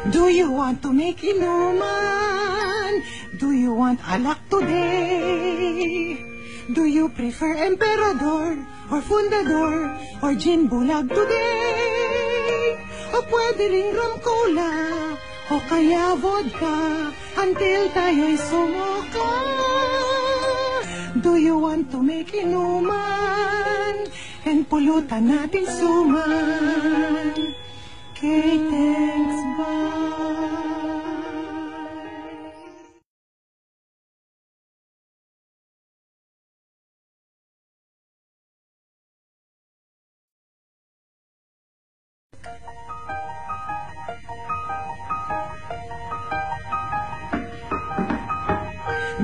Do you want to make inuman? Do you want alak today? Do you prefer emperador or fundador or gin bulag today? O pwede ring rum cola o kaya vodka until tayo'y sumuka. Do you want to make inuman and pulutan natin suman? Okay, thanks, bye.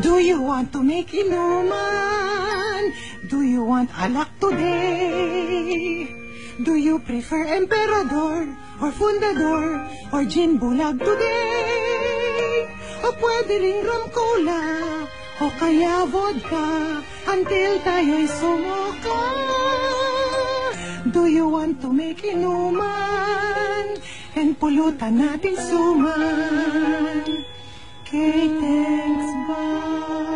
Do you want to make inuman? Do you want alak today? Do you prefer emperador or fundador or gin bulag today? O pwede ring rum cola o kaya vodka until tayo'y sumuka. Do you want to make inuman and pulutan natin suman? Okay, thanks, bye.